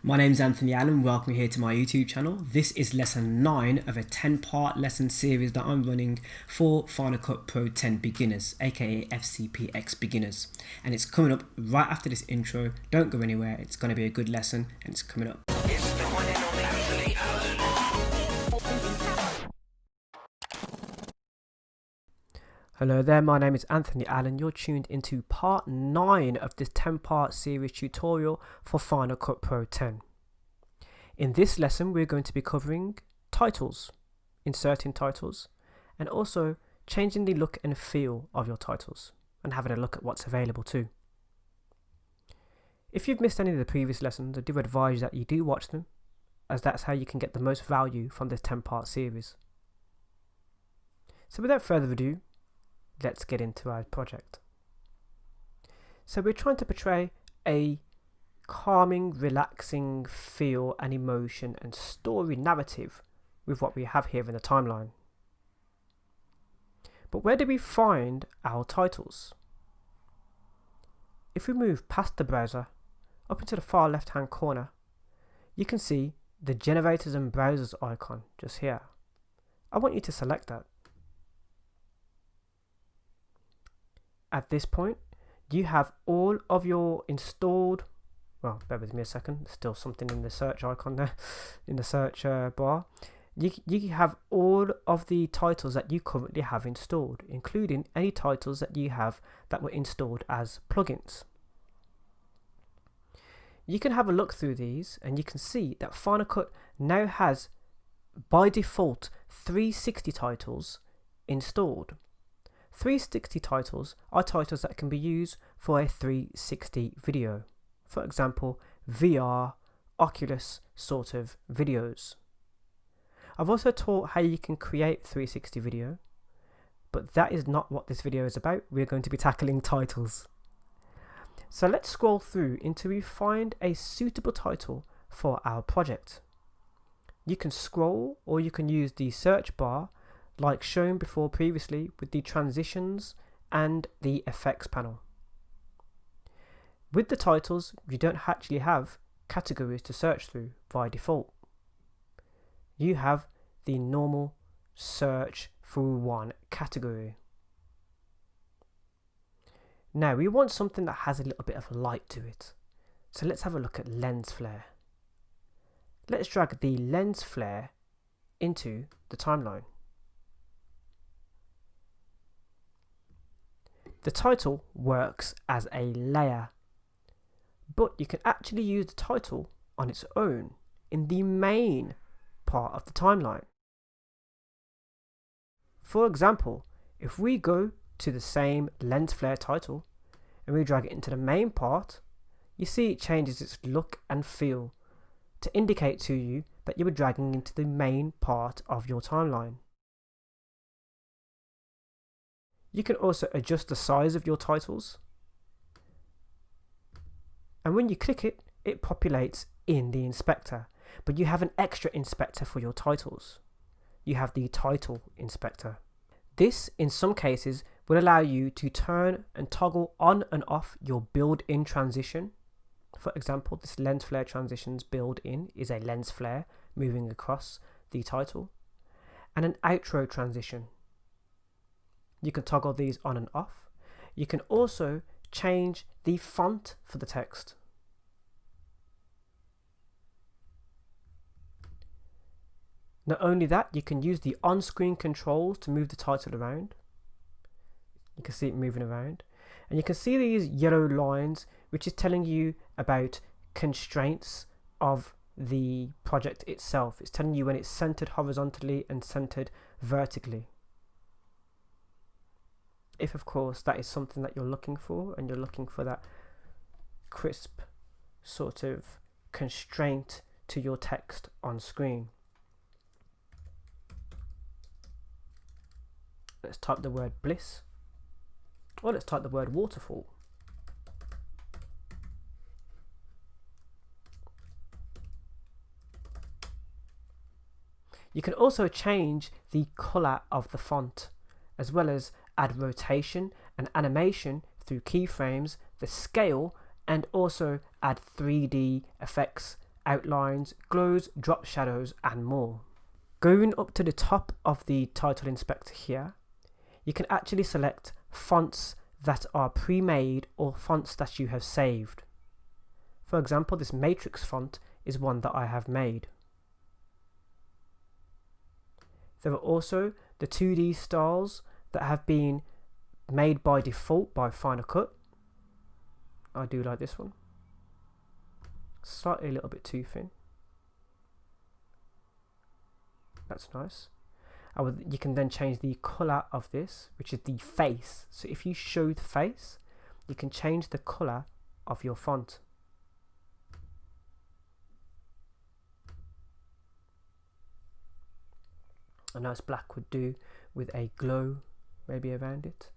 My name's Anthony Allen, welcome here to my YouTube channel. This is lesson 9 of a 10-part lesson series that I'm running for Final Cut Pro 10 beginners, aka FCPX beginners. And it's coming up right after this intro. Don't go anywhere, it's going to be a good lesson and it's coming up. It's the one and only Anthony Allen. Hello there, my name is Anthony Allen. You're tuned into part 9 of this 10-part series tutorial for Final Cut Pro 10. In this lesson, we're going to be covering titles, inserting titles, and also changing the look and feel of your titles, and having a look at what's available too. If you've missed any of the previous lessons, I do advise that you do watch them, as that's how you can get the most value from this 10-part series. So without further ado, let's get into our project. So we're trying to portray a calming, relaxing feel and emotion and story narrative with what we have here in the timeline. But where do we find our titles? If we move past the browser up into the far left hand corner, you can see the generators and browsers icon just here. I want you to select that. At this point, you have all of your installed, well, bear with me a second, there's still something in the search icon there, in the search bar. You have all of the titles that you currently have installed, including any titles that you have that were installed as plugins. You can have a look through these and you can see that Final Cut now has, by default, 360 titles installed. 360 titles are titles that can be used for a 360 video. For example, VR, Oculus sort of videos. I've also taught how you can create 360 video, but that is not what this video is about. We're going to be tackling titles. So let's scroll through until we find a suitable title for our project. You can scroll or you can use the search bar like shown before previously with the transitions and the effects panel. With the titles, you don't actually have categories to search through by default. You have the normal search through one category. Now we want something that has a little bit of light to it. So let's have a look at lens flare. Let's drag the lens flare into the timeline. The title works as a layer, but you can actually use the title on its own in the main part of the timeline. For example, if we go to the same lens flare title and we drag it into the main part, you see it changes its look and feel to indicate to you that you are dragging into the main part of your timeline. You can also adjust the size of your titles, and when you click it, it populates in the inspector, but you have an extra inspector for your titles. You have the title inspector. This in some cases will allow you to turn and toggle on and off your built-in transition. For example, this lens flare transitions built-in is a lens flare moving across the title, and an outro transition. You can toggle these on and off. You can also change the font for the text. Not only that, you can use the on-screen controls to move the title around. You can see it moving around. And you can see these yellow lines, which is telling you about constraints of the project itself. It's telling you when it's centered horizontally and centered vertically. If of course that is something that you're looking for, and you're looking for that crisp sort of constraint to your text on screen. Let's type the word bliss, or let's type the word waterfall. You can also change the color of the font, as well as add rotation and animation through keyframes, the scale, and also add 3D effects outlines, glows, drop shadows and more. Going up to the top of the title inspector here, you can actually select fonts that are pre-made or fonts that you have saved. For example, this matrix font is one that I have made. There are also the 2D styles that have been made by default by Final Cut. I do like this one. Slightly a little bit too thin. That's nice. You can then change the colour of this, which is the face. So if you show the face, you can change the colour of your font. A nice black would do with a glow maybe around it.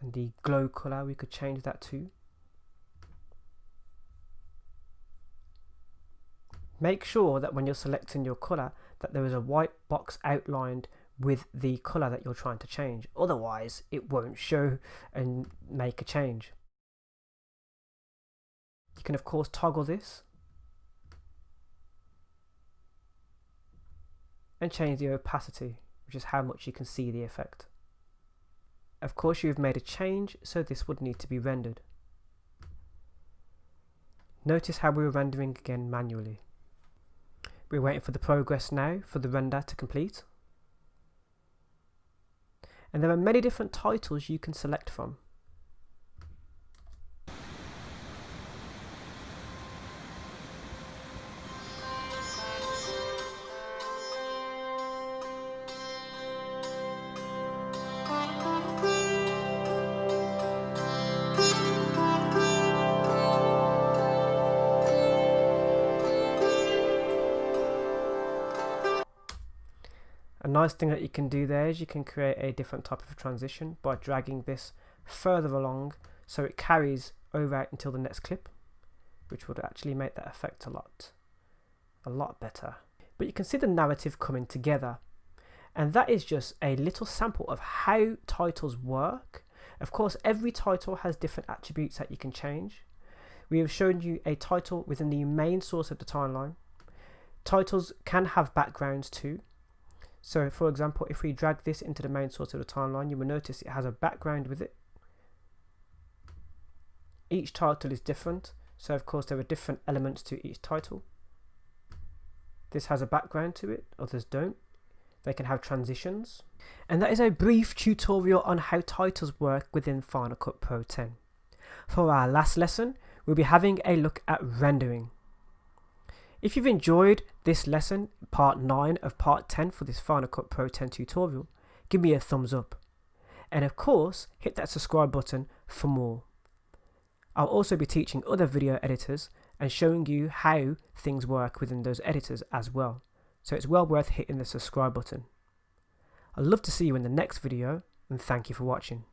And the glow colour, we could change that too. Make sure that when you're selecting your colour that there is a white box outlined with the colour that you're trying to change. Otherwise it won't show and make a change. You can of course toggle this and change the opacity, which is how much you can see the effect. Of course you've made a change, so this would need to be rendered. Notice how we were rendering again manually. We're waiting for the progress now for the render to complete. And there are many different titles you can select from. A nice thing that you can do there is you can create a different type of transition by dragging this further along so it carries over until the next clip, which would actually make that effect a lot better. But you can see the narrative coming together, and that is just a little sample of how titles work. Of course, every title has different attributes that you can change. We have shown you a title within the main source of the timeline. Titles can have backgrounds too. So for example, if we drag this into the main source of the timeline, you will notice it has a background with it. Each title is different, so of course there are different elements to each title. This has a background to it, others don't. They can have transitions. And that is a brief tutorial on how titles work within Final Cut Pro 10. For our last lesson, we'll be having a look at rendering. If you've enjoyed this lesson, part 9 of part 10 for this Final Cut Pro 10 tutorial, give me a thumbs up. And of course, hit that subscribe button for more. I'll also be teaching other video editors and showing you how things work within those editors as well. So it's well worth hitting the subscribe button. I'd love to see you in the next video, and thank you for watching.